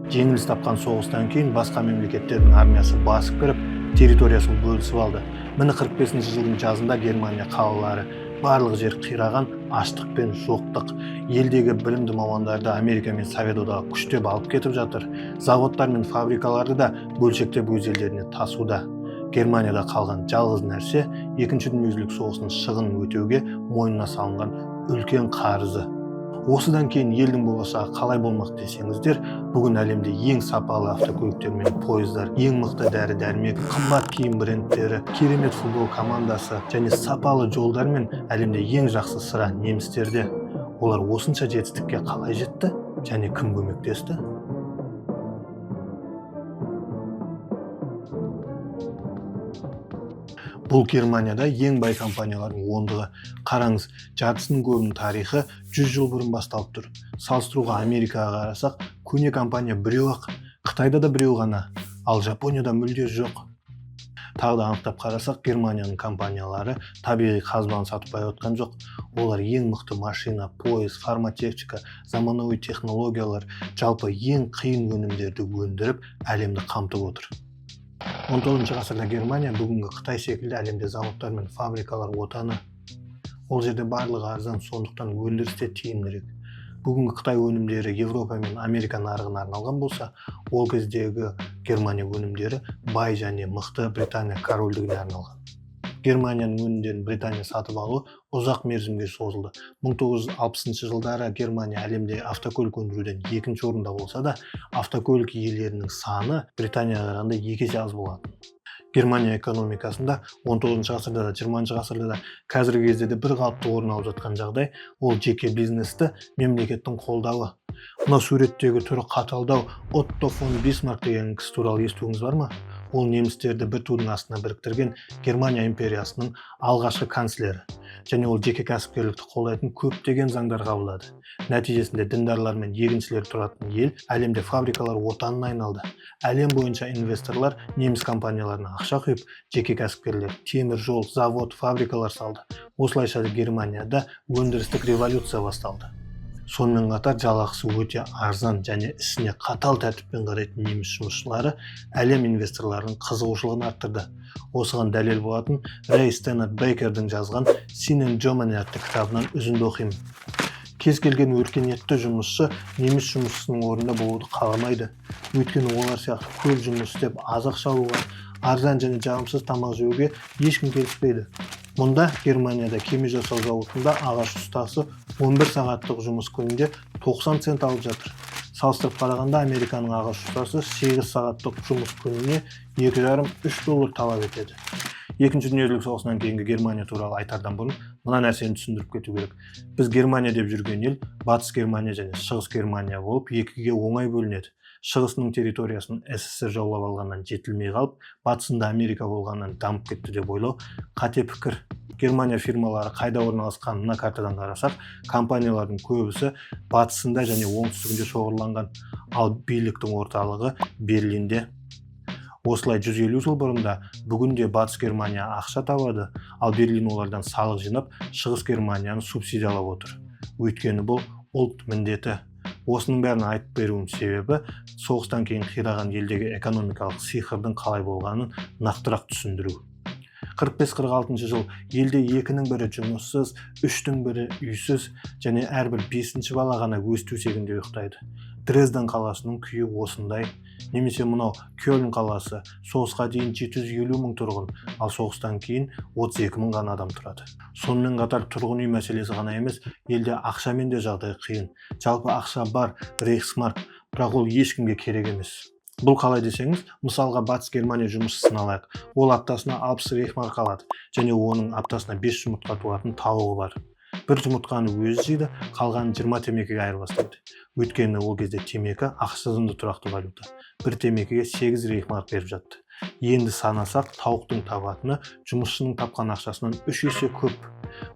Жеңіліс тапқан соғыстан кейін басқа мемлекеттердің армиясы басып кіріп, территориясын бөлісіп алды. Міне 45 жылдың жазында Германия қалалары барлық жер қираған, аштық пен жоқтық. Елдегі білімді мамандарды Америка мен Совет одағы күштеп алып кетіп жатыр. Заводтар мен фабрикаларды да бөлшектеп өз елдеріне тасуда. Германияда қалған жалғыз нәрсе Екінші дүниежүзілік соғыстың шығынын өтеуге мойнына салынған үлкен қарызы. Осыдан кейін елдің болашағы қалай болмақ десеңіздер, бүгін әлемде ең сапалы автокөліктер мен пойыздар, ең мықты дәрі-дәрмек, қымбат киім брендтері, керемет футбол командасы және сапалы жолдар мен әлемде ең жақсы сыра немістерде. Олар осынша жетістікке қалай жетті және кім көмектесті? Бұл Германияда ең бай компаниялардың ондығы. Қараңыз, жартысының көбінің тарихы 100 жыл бұрын басталып тұр. Салыстыруға Америкаға қарасақ, көне компания біреу-ақ, Қытайда да біреу ғана, ал Жапонияда мүлде жоқ. Тағы да анықтап қарасақ, Германияның компаниялары табиғи қазбаны сатып отқан жоқ. Олар ең мықты машина, пойыз, фарматехника, заманауи технологиялар, жалпы ең қиын өнімдерді өндіріп, әлемді қамтып отыр. 19 ғасырда Германия бүгінгі Қытай секілді әлемде заводтар мен фабрикалар отаны. Ол жерде барлығы арзан, сондықтан өндірісте тиімдірек. Бүгінгі Қытай өнімдері Европа мен Америка нарығына арналған болса, ол кездегі Германия өнімдері бай және мықты Британия корольдігіне арналған. Германияның өнімдерін Британия сатып алу ұзақ мерзімге созылды. 1960 жылдары Германия әлемде автокөлік өндіруден екінші орында болса да, автокөлік иелерінің саны Британияға қарағанда 2 есе аз болатын. Германия экономикасында 19 ғасырда да, 20 ғасырда да қазіргі кезде де бір қалыпты орын алып жатқан жағдай, ол жеке бизнесті мемлекеттің қолдауы. Мына суреттегі түрі қаталдау Отто фон Бисмарк деген кісі туралы естуіңіз бар ма? Ол немістерді бір тудың астына біріктірген Германия империясының алғашқы канцлері. Және ол жеке кәсіпкерлікті қолдайтын көптеген заңдар қабылдады. Нәтижесінде діндарлар мен егіншілер тұратын ел әлемде фабрикалар отанына айналды. Әлем бойынша инвесторлар неміс компанияларына ақша құйып, жеке кәсіпкерлер темір жол, завод, фабрикалар салды. Осылайша Германияда өндірістік революция басталды. Сонымен қатар жалақысы өте арзан және ісіне қатал тәртіппен қарайтын неміс жұмысшылары әлем инвесторларының қызығушылығын арттырды. Осыған дәлел болатын Рэй Стэннард Бейкердің жазған Sin and Germany атты кітабынан үзінді оқимын. Кез келген өркениетті жұмысшы неміс жұмысшысының орнында болуды қаламайды. Өйткені олар сияқты көп жұмыс істеп аз ақша алуға, арзан және жағымсыз тамақ жеуге ешкім келіспейді. Мұнда Германияда кеме жасау зауытында ағаш ұстасы 11 сағаттық жұмыс күнінде 90 цент алып жатыр. Салыстырып қарағанда Американың ағаш ұстасы 8 сағаттық жұмыс күніне $2,5-3 талап етеді. Екінші дүниежүзілік соғысынан кейінгі Германия туралы айтардан бұрын мына нәрсені түсіндіріп кету керек. Біз Германия деп жүрген ел Батыс Германия және Шығыс Германия болып екіге оңай бөлінеді. Шығысының территориясын СССР жаулап алғаннан жетілмей қалып, батысында Америка болғаннан дамып кетті деп ойлау қате пікір. Германия фирмалары қайда орналасқан мына картадан қарасақ, компаниялардың көбісі батысында және оңтүстігінде шоғырланған, ал биліктің орталығы Берлинде. Осылай 150 жыл бұрында бүгінде Батыс Германия ақша табады, ал Берлин олардан салық жинап, Шығыс Германияны субсидиялап отыр. Өйткені бұл ұлт міндеті. Осының бәрін айтып беруім себебі, соғыстан кейін қираған елдегі экономикалық сиқырдың қалай болғанын нақтырақ түсіндіру. 45-46 жыл елде 2-ның бірі жұмыссыз, 3-дің бірі үйсіз және әрбір 5-ші бала ғана өз төсегінде ұйықтайды. Дрезден қаласының күйі осындай. Немесе мынау Кёльн қаласы соғысқа дейін 750 мың тұрғын, ал соғыстан кейін 32 мың ғана адам тұрады. Сонымен қатар тұрғын үй мәселесі ғана емес, елде ақшамен де жағдай қиын. Жалпы ақша бар, Рейхсмарк, бірақ ол ешкімге керек емес. Бұл қалай десеңіз, мысалға Батыс Германия жұмысшысын алайық. Ол аптасына 60 рейхмарк алады, және оның аптасына 5 жұмыртқа туатын тауығы бар. Бір жұмыртқаны өзі жейді, қалғанын 20 темекіге айырбастайды. Өйткені ол кезде темекі ақшасында тұрақты валюта. Бір темекіге 8 рейхмарк беріп жатты. Енді санасақ, тауықтың табатыны жұмысшының тапқан ақшасынан 3 есе көп.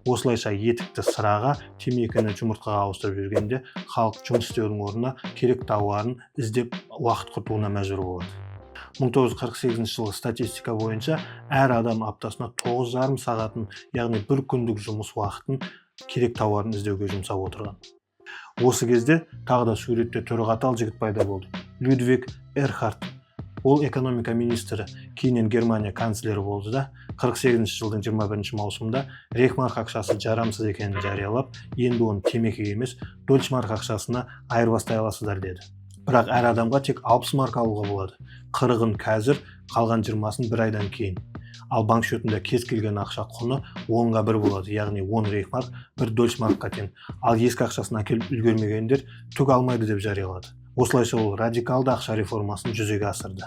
Осылайша етікті сыраға, темекіні жұмыртқаға ауыстырып жүргенде, халық жұмыс істеудің орнына керек тауарын іздеп уақыт құртуына мәжбүр болады. 1948 жылғы статистика бойынша әр адам аптасына 9,5 сағатын, яғни бір күндік жұмыс уақытын керек тауарын іздеуге жұмсап отырған. Осы кезде тағы да суретте түрі қатал жігіт пайда болды. Людвиг Эрхард. Ол экономика министрі, кейіннен Германия канцлері болды да, 48 жылдың 21 маусымда Рейхмарк ақшасы жарамсыз екенін жариялап, енді оны темекіге емес, Дольчмарк ақшасына айырбастай аласыздар деді. Бірақ әр адамға тек 60 марк алуға болады. 40-ын қазір, қалған 20-сын бір айдан кейін. Ал банк шотында кез келген ақша құны 10-ға 1 болады, яғни 10 Рейхмарк 1 Дольчмаркқа тең. Ал ескі ақшасын әкеліп үлгермегендер түк алмайды деп жариялады. Осылайша ол радикалды ақша реформасын жүзеге асырды.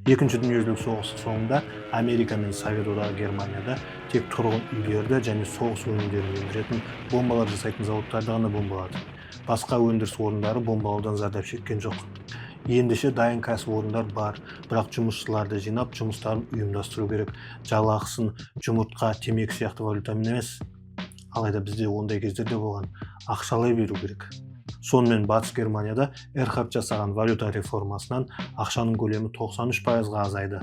Екінші дүниежүзілік соғысы соңында Америка мен Совет одағы Германияда тек тұрғын үйлерді және соғыс өнімдерін өндіретін бомбалар жасайтын зауыттарды ғана бомбалады. Басқа өндіріс орындары бомбалаудан зардап шеккен жоқ. Ендеше дайын кәсіпорындар бар, бірақ жұмысшыларды жинап, жұмыстарын ұйымдастыру керек. Жалақысын жұмыртқа, темекі сияқты валютамен емес. Алайда бізде ондай кездерде болған, ақшалай беру керек. Сонымен Батыс Германияда Эрхард жасаған валюта реформасынан ақшаның көлемі 93%-ға азайды.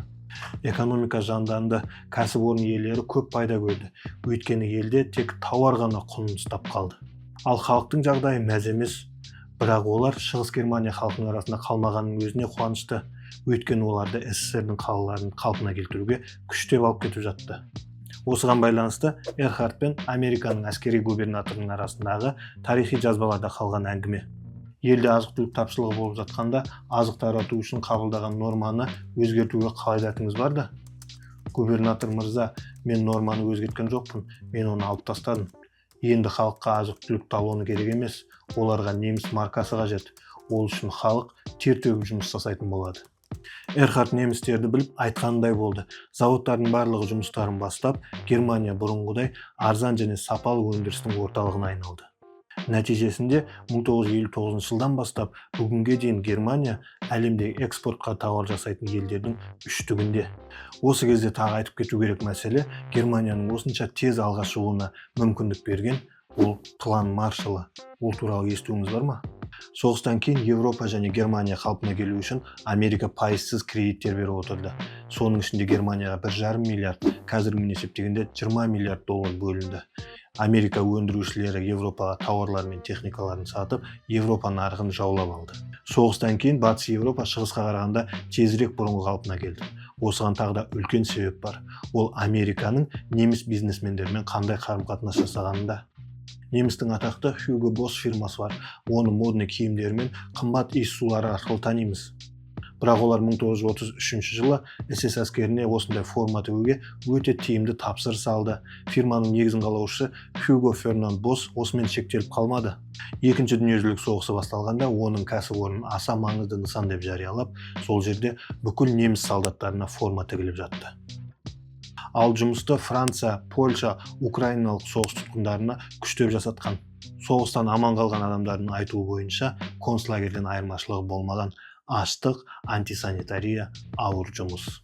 Экономика жанданды, кәсіпорын иелері көп пайда көрді. Өйткені елде тек тауар ғана құнын ұстап қалды. Ал халықтың жағдайы мәз емес. Бірақ олар Шығыс Германия халқының арасында қалмағанның өзіне қуанышты. Өйткені оларды СССР-дің қалаларын қалпына келтіруге күштеп алып кетіп жатты. Осыған байланысты Эрхард пен Американың әскери губернаторының арасындағы тарихи жазбаларда қалған әңгіме. Елде азық-түлік тапшылығы болып жатқанда, азық тарату үшін қабылдаған норманы өзгертуге қалайдатыңыз бар да? Губернатор мырза, мен норманы өзгерткен жоқпын, мен оны алып тастадым. Енді халыққа азық-түлік талоны керек емес, оларға неміс маркасы қажет. Ол үшін халық тер төгіп жұмыс жасайтын болады. Эрхард немістерді біліп айтқандай болды. Зауыттардың барлығы жұмыстарын бастап, Германия бұрынғыдай арзан және сапалы өндірістің орталығына айналды. Нәтижесінде 1959 жылдан бастап бүгінге дейін Германия әлемдегі экспортқа тауар жасайтын елдердің үштігінде. Осы кезде тағы айтып кету керек мәселе, Германияның осынша тез алға шығуына мүмкіндік берген ол план Маршаллы. Ол туралы естуіңіз бар ма? Соғыстан кейін Европа және Германия қалпына келу үшін Америка пайызсыз кредиттер беріп отырды. Соның ішінде Германияға 1,5 миллиард, қазіргі есептегенде 20 миллиард доллар бөлінді. Америка өндірушілері Европаға тауарлар мен техникаларын сатып, Европа нарығын жаулап алды. Соғыстан кейін Батыс Европа шығысқа қарағанда тезірек бұрынғы қалпына келді. Осыған тағы да үлкен себеп бар. Ол Американың неміс бизнесмендермен қандай қарым-қатынас жасағанында. Немістің атақты Hugo Boss фирмасы бар. Оны модный киімдері мен қымбат иіс сулары арқылы танимыз. Бірақ олар 1933 жылы СС әскеріне осындай форма тігуге өте тиімді тапсырыс алды. Фирманың негізін қалаушысы Hugo Fernand Boss осымен шектеліп қалмады. Екінші дүниежүзілік соғысы басталғанда оның кәсіпорнын аса маңызды нысан деп жариялап, сол жерде бүкіл неміс солдаттарына форма тігіліп жатты. Ал жұмысты Франция, Польша, Украиналық соғыс тұтқындарына күштеп жасатқан. Соғыстан аман қалған адамдардың айтуы бойынша концлагерден айырмашылығы болмаған аштық, антисанитария, ауыр жұмыс.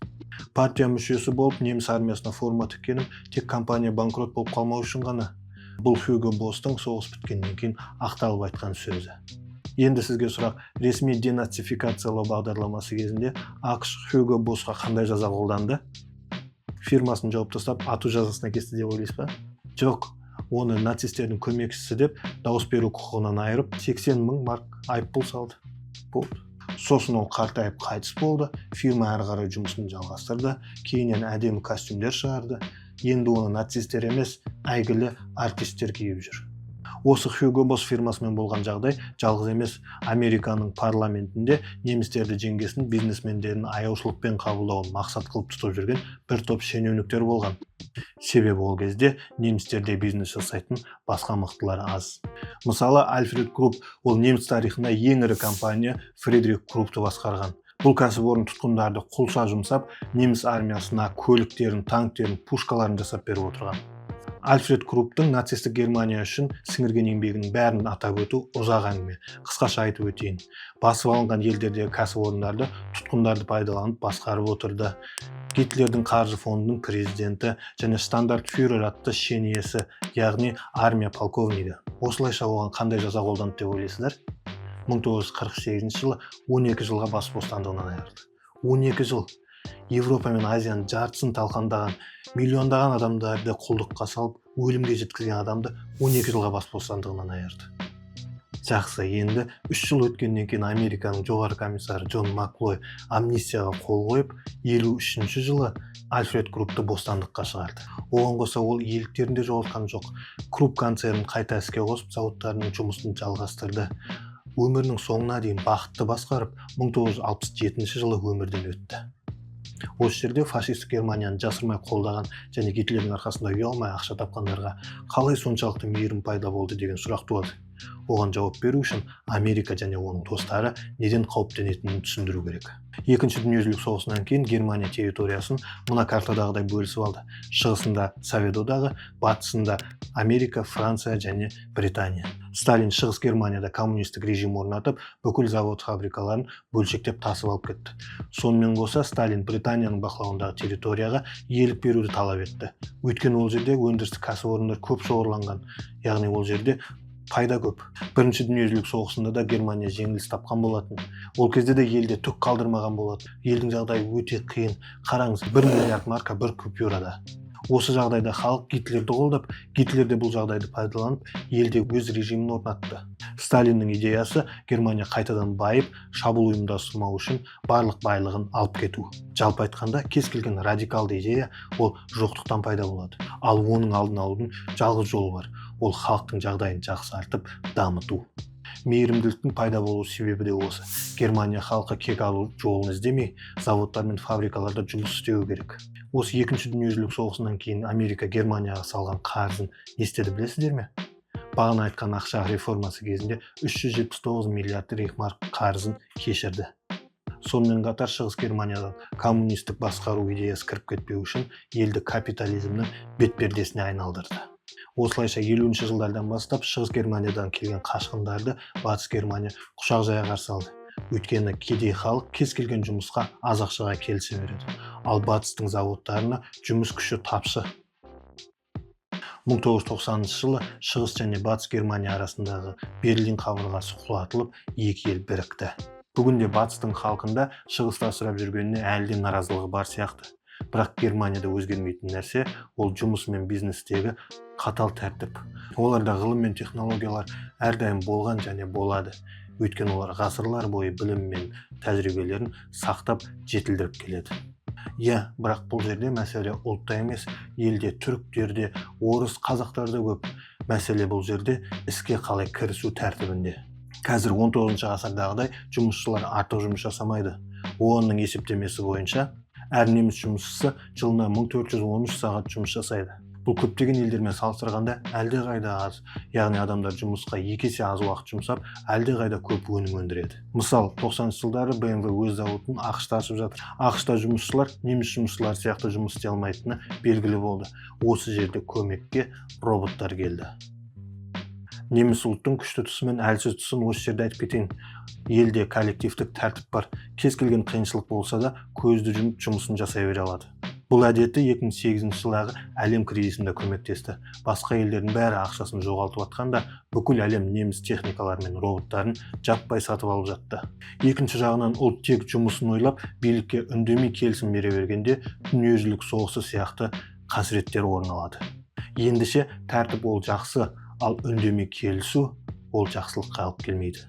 Партия мүшесі болып неміс армиясына форма тіккенім тек компания банкрот болып қалмау үшін ғана. Бұл Hugo Boss'тың соғыс біткеннен кейін ақталып айтқан сөзі. Енді сізге сұрақ, ресми денацификациялау бағдарламасы кезінде ақш Hugo Boss'қа қандай жаза қолданды? Фирмасын жауып тастап, ату жазасына кесті деп ойлайсыз ба? Жоқ, оны нацистердің көмекшісі деп дауыс беру құқығынан айырып, 80 мың марк айыппұл салды. Болды. Сосын ол қартайып қайтыс болды, фирма әрі қарай жұмысын жалғастырды, кейіннен әдемі костюмдер шығарды. Енді оны нацистер емес, әйгілі артистер киіп жүр. Осы Hugo Boss фирмасымен болған жағдай жалғыз емес. Американың парламентінде немістерді жеңгесін бизнесмендерін аяушылықпен қабылдауын мақсат қылып тұтып жүрген бір топ шенеуніктер болған. Себебі ол кезде немістерде бизнес жасайтын басқа мықтылар аз. Мысалы, Альфред Крупп, ол неміс тарихында ең ірі компания Фридрих Круппты басқарған. Бұл кәсіпорын тұтқындарды құлша жұмсап, неміс армиясына көліктерін, танктерін, пушкаларын жасап беріп отырған. Альфред Крупптың нацистік Германия үшін сіңірген еңбегінің бәрін атап өту ұзақ әңгіме. Қысқаша айтып өтейін. Басып алынған елдердегі кәсіпорындарды тұтқындарды пайдаланып басқарып отырды. Гитлердің қаржы фондының президенті және стандарт фюрер атты шен иесі, яғни армия полковнигі. Осылайша оған қандай жаза қолданды деп ойлайсыздар? 1948 жылы 12 жылға бас бостандығынан айырылды. 12 жыл. Европа мен Азияның жартысын талқандаған, миллиондаған адамдарды құлдыққа салып, өлімге жеткізген адамды 12 жылға бас бостандығынан айырды. Жақсы, енді 3 жыл өткеннен кейін Американың жоғары комиссары Джон Маклой амнистияға қол қойып, 53 жылы Альфред Крупты бостандыққа шығарды. Оған қоса ол иеліктерін де жоғалтқан жоқ. Круп концернін қайта іске қосып, зауыттарының жұмысын жалғастырды. Өмірінің соңына дейін бақытты басқарып, 1967 жылы өмірден өтті. Осы жерде фашистік Германияны жасырмай қолдаған және Гитлердің арқасында ұялмай ақша тапқандарға қалай соншалықты мейірім пайда болды деген сұрақ туады. Оған жауап беру үшін Америка және оның достары неден қауіптенетінін түсіндіру керек. Екінші дүниежүзілік соғысынан кейін Германия территориясын мына картадағыдай бөлісіп алды. Шығысында Совет одағы, батысында Америка, Франция және Британия. Сталин шығыс Германияда коммунистік режим орнатып, бүкіл завод фабрикаларын бөлшектеп тасып алып кетті. Сонымен қоса Сталин Британияның бақылауындағы территорияға иелік беруді талап етті. Өйткені ол жерде өндірістік кәсіпорындар көп шоғырланған, яғни ол жерде пайда көп. Бірінші дүниежүзілік соғысында да Германия жеңіліс тапқан болатын. Ол кезде де елде түк қалдырмаған болатын. Елдің жағдайы өте қиын. Қараңыз, 1 миллиард марка бір купюрада. Осы жағдайда халық Гитлерді қолдап, Гитлер де бұл жағдайды пайдаланып, елде өз режимін орнатты. Сталиннің идеясы Германия қайтадан байып, шабуыл ұйымдастырмау үшін барлық байлығын алып кету. Жалпы айтқанда, кез келген радикалды идея ол жоқтықтан пайда болады. Ал оның алдын алудың жалғыз жолы бар. Ол халықтың жағдайын жақсартып, дамыту. Мейірімділіктің пайда болу себебі де осы. Германия халқы кек алу жолын іздемей, заводтар мен фабрикаларда жұмыс істеу керек. Осы екінші дүниежүзілік соғысынан кейін Америка Германияға салған қарызын не істеді білесіздер ме? Бағана айтқан ақша реформасы кезінде 379 миллиард рейхмарк қарызын кешірді. Сонымен қатар шығыс Германиядан коммунистік басқару идеясы кіріп кетпеу үшін елді капитализмнің бетпердесіне айналдырды. Осылайша 50-ші жылдардан бастап шығыс Германиядан келген қашқындарды батыс Германия құшақ жая қарсы алды. Өйткені кедей халық кез келген жұмысқа аз ақшаға келісе береді. Ал батыстың заводтарына жұмыс күші тапшы. 1990 жылы шығыс және батыс Германия арасындағы Берлин қабырғасы құлатылып, екі ел бірікті. Бүгінде батыстың халқында шығысты асырап жүргеніне әлі де наразылығы бар сияқты. Бірақ Германияда өзгермейтін нәрсе ол жұмыс мен бизнестегі қатал тәртіп. Оларда ғылым мен технологиялар әрдайым болған және болады. Өйткені олар ғасырлар бойы білім мен тәжірибелерін сақтап жетілдіріп келеді. Бірақ бұл жерде мәселе ұлтта емес, елде түріктерде, орыс, қазақтарда көп. Мәселе бұл жерде іске қалай кірісу тәртібінде. Қазір 19 ғасырдағыдай жұмысшылар артық жұмыс жасамайды. ООНның есептемесі бойынша әр неміс жұмысшысы жылына 1413 сағат жұмыс жасайды. Бұл көптеген елдермен салыстырғанда әлдеқайда аз, яғни адамдар жұмысқа 2 есе аз уақыт жұмсап, әлдеқайда көп өнім өндіреді. Мысал, 90 жылдары BMW өз зауытын ақш-та ашып жатыр. ақш-та жұмысшылар неміс жұмысшылар сияқты жұмыс істей алмайтыны белгілі болды. Осы жерде көмекке роботтар келді. Неміс ұлттың күшті тұсы мен әлсіз тұсын осы жерде айтып кетейін. Елде коллективтік тәртіп бар. Кез келген қиыншылық болса да, көзді жұмып жұмысын жасай бере алады. Бұл әдеті 2008 жылдағы әлем кризисінде көмектесті. Басқа елдердің бәрі ақшасын жоғалтып атқанда, бүкіл әлем неміс техникалары мен роботтарын жаппай сатып алып жатты. Екінші жағынан ұлт тек жұмысын ойлап, билікке үндемей келісім бере бергенде дүниежүзілік соғысы сияқты қасіреттер орын алады. Ендеше тәртіп ол жақсы, ал үндемей келісу ол жақсылыққа алып келмейді.